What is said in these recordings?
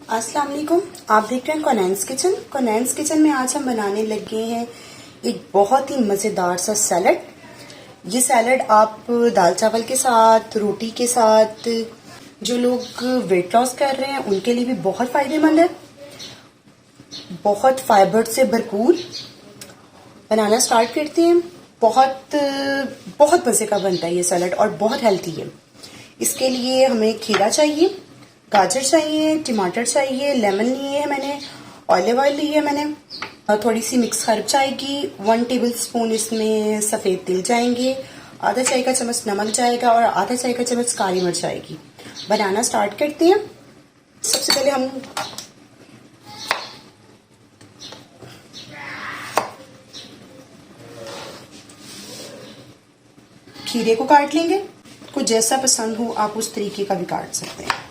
अस्सलाम वालेकुम। आप देख रहे हैं कोनैंस किचन। कोनैंस किचन में आज हम बनाने लगे हैं एक बहुत ही मज़ेदार सा सैलड। ये सैलड आप दाल चावल के साथ, रोटी के साथ, जो लोग वेट लॉस कर रहे हैं उनके लिए भी बहुत फ़ायदेमंद है। बहुत फाइबर से भरपूर। बनाना स्टार्ट करते हैं। बहुत बहुत मज़े का बनता है ये सैलड और बहुत हेल्थी है। इसके लिए हमें खीरा चाहिए, गाजर चाहिए, टमाटर चाहिए, लेमन लिए है मैंने, ऑलिव ऑयल ली है मैंने, और थोड़ी सी मिक्स हर्ब जाएगी, 1 टेबलस्पून इसमें सफ़ेद तिल जाएंगे, आधा चाय का चम्मच नमक जाएगा और आधा चाय का चम्मच काली मिर्च जाएगी। बनाना स्टार्ट करते हैं। सबसे पहले हम खीरे को काट लेंगे। आपको जैसा पसंद हो आप उस तरीके का भी काट सकते हैं।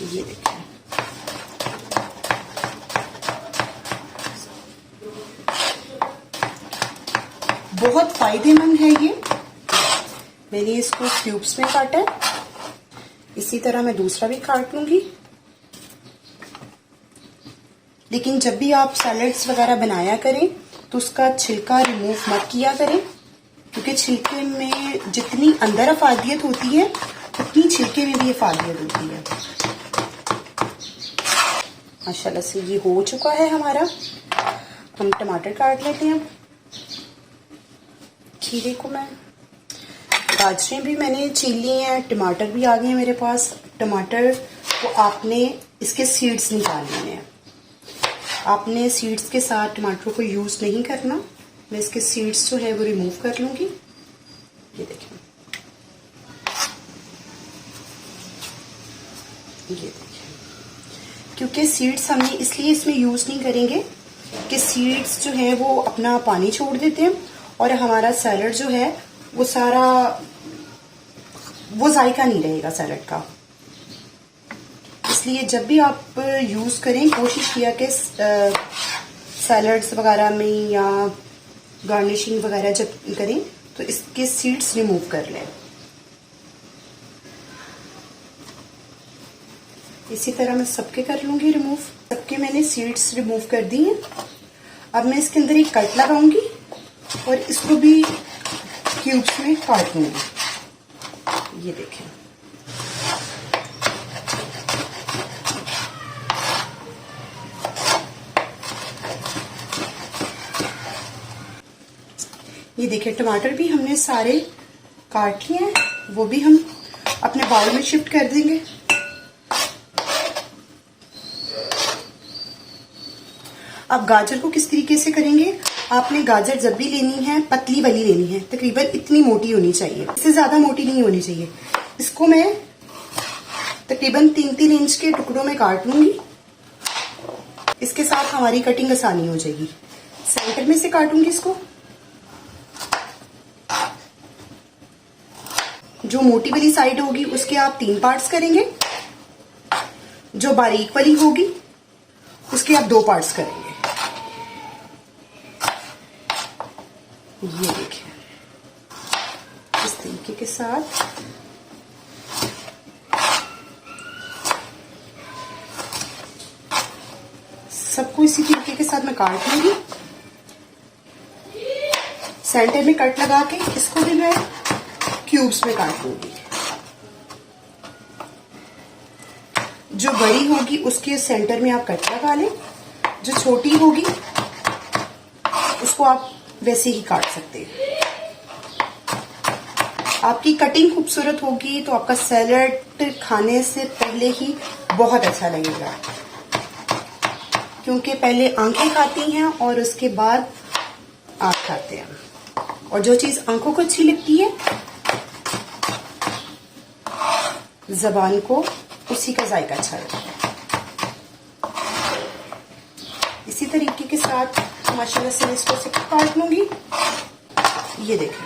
ये देखिए, बहुत फायदेमंद है ये। मैंने इसको क्यूब्स में काटा है। इसी तरह मैं दूसरा भी काट लूंगी। लेकिन जब भी आप सैलड्स वगैरह बनाया करें तो उसका छिलका रिमूव मत किया करें, क्योंकि छिलके में जितनी अंदर अफादियत होती है उतनी छिलके में भी अफादियत होती है। माशाल्लाह से ये हो चुका है हमारा। हम टमाटर काट लेते हैं। खीरे को मैं, गाजरें भी मैंने छील ली हैं, टमाटर भी आ गए हैं मेरे पास। टमाटर को आपने इसके सीड्स निकाल लेने हैं। आपने सीड्स के साथ टमाटर को यूज़ नहीं करना। मैं इसके सीड्स जो है वो रिमूव कर लूँगी। ये देखें, ये देखें, क्योंकि सीड्स हमने इसलिए इसमें यूज़ नहीं करेंगे कि सीड्स जो है वो अपना पानी छोड़ देते हैं और हमारा सैलड जो है वो सारा, वो जायका नहीं रहेगा सैलड का। इसलिए जब भी आप यूज़ करें कोशिश किया कि सैलड्स वगैरह में या गार्निशिंग वगैरह जब करें तो इसके सीड्स रिमूव कर लें। इसी तरह मैं सबके कर लूंगी रिमूव। सबके मैंने सीड्स रिमूव कर दी हैं। अब मैं इसके अंदर एक कट लगाऊंगी और इसको भी क्यूब्स में काट लूंगी। ये देखें, ये देखिए, टमाटर भी हमने सारे काट लिए हैं, वो भी हम अपने बाउल में शिफ्ट कर देंगे। अब गाजर को किस तरीके से करेंगे, आपने गाजर जब भी लेनी है पतली वाली लेनी है, तकरीबन इतनी मोटी होनी चाहिए, इससे ज्यादा मोटी नहीं होनी चाहिए। इसको मैं तकरीबन 3-3 इंच के टुकड़ों में काट लूंगी। इसके साथ हमारी कटिंग आसानी हो जाएगी। सेंटर में से काटूंगी इसको। जो मोटी वाली साइड होगी उसके आप 3 पार्ट्स करेंगे, जो बारीक वाली होगी उसके आप 2 पार्ट्स करेंगे। ये देखिए, इस तरीके के साथ सबको इसी तरीके के साथ मैं काट लूंगी। सेंटर में कट लगा के इसको भी मैं क्यूब्स में काट लूंगी। जो बड़ी होगी उसके सेंटर में आप कट लगा लें, जो छोटी होगी उसको आप वैसे ही काट सकते हैं। आपकी कटिंग खूबसूरत होगी तो आपका सैलड खाने से पहले ही बहुत अच्छा लगेगा, क्योंकि पहले आंखें खाती हैं और उसके बाद आप खाते हैं, और जो चीज आंखों को अच्छी लगती है ज़बान को उसी का जायका अच्छा लगता है। इसी तरीके के साथ माशाल्लाह से इसको सब काट लूंगी। ये देखें,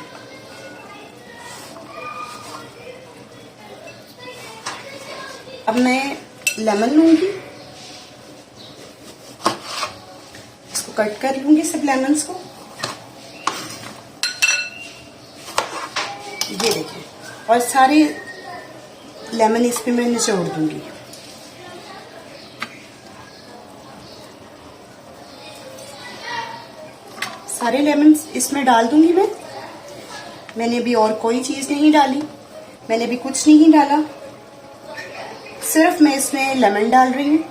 अब मैं लेमन लूंगी, इसको कट कर लूंगी सब लेमन्स को। ये देखें, और सारे लेमन इस पे मैं निचोड़ दूंगी। सारे लेमन इसमें डाल दूंगी मैं। मैंने अभी और कोई चीज़ नहीं डाली, मैंने भी कुछ नहीं डाला, सिर्फ मैं इसमें लेमन डाल रही हूँ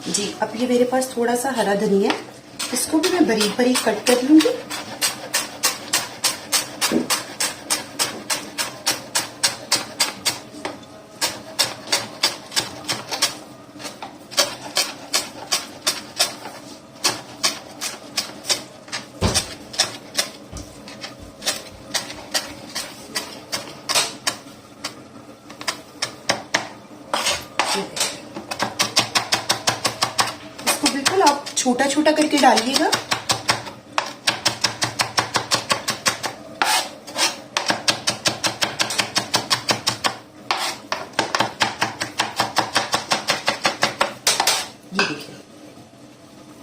जी। अब ये मेरे पास थोड़ा सा हरा धनिया, इसको भी मैं बारीक बारीक कट कर लूंगी। इसको बिल्कुल आप छोटा छोटा करके डालिएगा।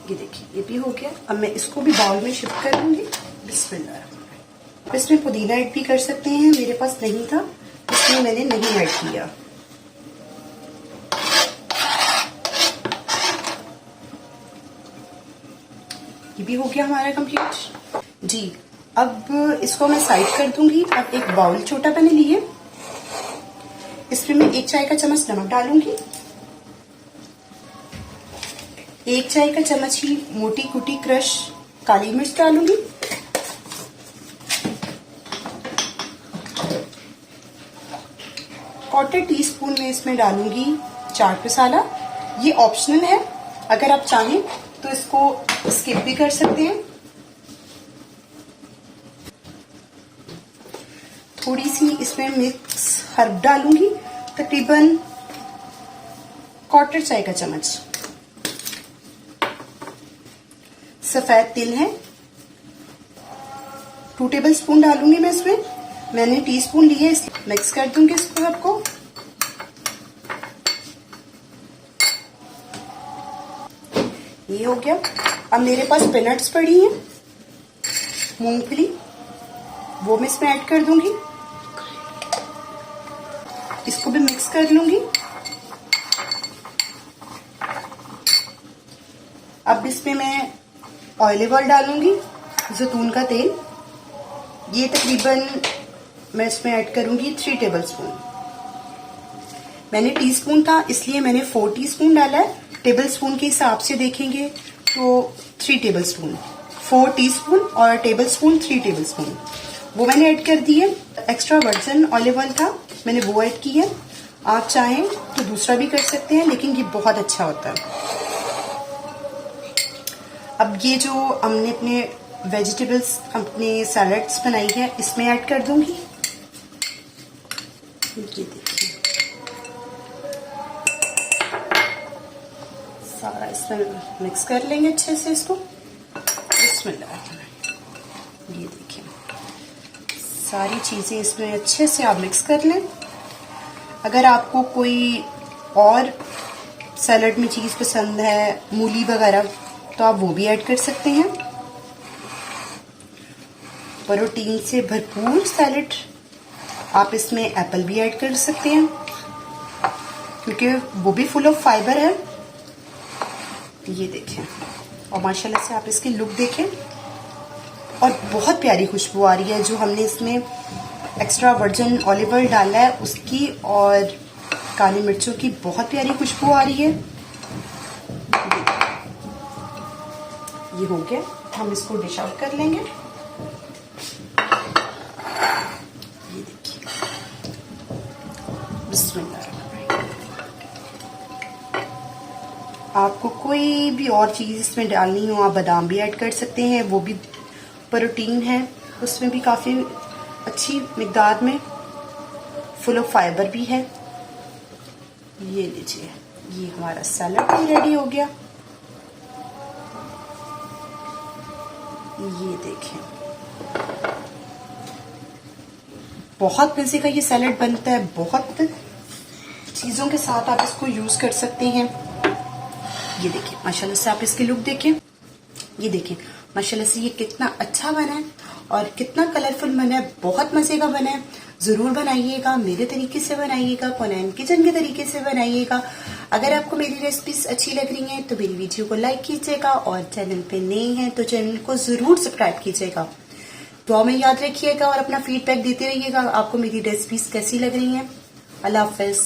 ये देखिए ये भी हो गया। अब मैं इसको भी बाउल में शिफ्ट कर दूंगी। बिस्मिल्लाह। इसमें पुदीना ऐड भी कर सकते हैं, मेरे पास नहीं था इसलिए मैंने नहीं ऐड किया। ये भी हो गया हमारा कंप्लीट जी। अब इसको मैं साइड कर दूंगी। अब एक बाउल छोटा मैंने लिए, इसमें मैं 1 चाय का चम्मच नमक डालूंगी, 1 चाय का चम्मच ही मोटी कुटी क्रश काली मिर्च डालूंगी, क्वार्टर टीस्पून में इसमें डालूंगी चाट मसाला। ये ऑप्शनल है, अगर आप चाहें तो इसको स्किप भी कर सकते हैं। थोड़ी सी इसमें मिक्स हर्ब डालूंगी, तकरीबन क्वार्टर चाय का चम्मच। सफेद तिल है 2 टेबलस्पून डालूंगी मैं इसमें, मैंने टीस्पून ली है, इसलिए मिक्स कर दूंगी इसको सबको। ये हो गया। अब मेरे पास पीनट्स पड़ी हैं, मूंगफली, वो मैं इसमें ऐड कर दूंगी, इसको भी मिक्स कर लूंगी। अब इसमें मैं ऑलिव ऑयल डालूंगी, जैतून का तेल, ये तकरीबन मैं इसमें ऐड करूंगी 3 टेबलस्पून। मैंने टीस्पून था इसलिए मैंने 4 टीस्पून डाला है, टेबलस्पून के हिसाब से देखेंगे तो 3 टेबलस्पून, 4 टीस्पून और टेबलस्पून 3 टेबलस्पून वो मैंने ऐड कर दिए। एक्स्ट्रा वर्जिन ऑलिव ऑयल था, मैंने वो ऐड किया। आप चाहें तो दूसरा भी कर सकते हैं, लेकिन ये बहुत अच्छा होता है। अब ये जो हमने अपने वेजिटेबल्स, अपने सैलड्स बनाई है, इसमें ऐड कर दूंगी। ये देखिए सारा इसमें मिक्स कर लेंगे अच्छे से इसको। बिस्मिल्लाह। ये देखिए सारी चीज़ें इसमें अच्छे से आप मिक्स कर लें। अगर आपको कोई और सैलड में चीज़ पसंद है, मूली वगैरह, तो आप वो भी ऐड कर सकते हैं। प्रोटीन से भरपूर सैलड, आप इसमें एप्पल भी ऐड कर सकते हैं क्योंकि वो भी फुल ऑफ फाइबर है। ये देखें, और माशाल्लाह से आप इसकी लुक देखें, और बहुत प्यारी खुशबू आ रही है जो हमने इसमें एक्स्ट्रा वर्जिन ऑलिव ऑयल डाला है उसकी, और काली मिर्चों की बहुत प्यारी खुशबू आ रही है। ये हो गया, हम इसको डिश आउट कर लेंगे। ये देखिए बिस्मिल्लाह। आपको कोई भी और चीज़ इसमें डालनी हो, आप बादाम भी ऐड कर सकते हैं, वो भी प्रोटीन है, उसमें भी काफ़ी अच्छी मिकदार में, फुल ऑफ फाइबर भी है। ये लीजिए, ये हमारा सैलड भी रेडी हो गया। ये देखें बहुत मजे का ये सैलड बनता है, बहुत चीज़ों के साथ आप इसको यूज़ कर सकते हैं। ये देखिए माशाल्लाह से आप इसकी लुक देखें, ये देखें माशाल्लाह से ये कितना अच्छा बना है और कितना कलरफुल बना है, बहुत मजे का बना है। जरूर बनाइएगा, मेरे तरीके से बनाइएगा, कोनैन किचन के तरीके से बनाइएगा। अगर आपको मेरी रेसिपीज अच्छी लग रही हैं तो मेरी वीडियो को लाइक कीजिएगा और चैनल पे नए हैं तो चैनल को जरूर सब्सक्राइब कीजिएगा। दुआ में याद रखिएगा और अपना फीडबैक देते रहिएगा आपको मेरी रेसिपीज कैसी लग रही हैं। अल्लाह हाफिज।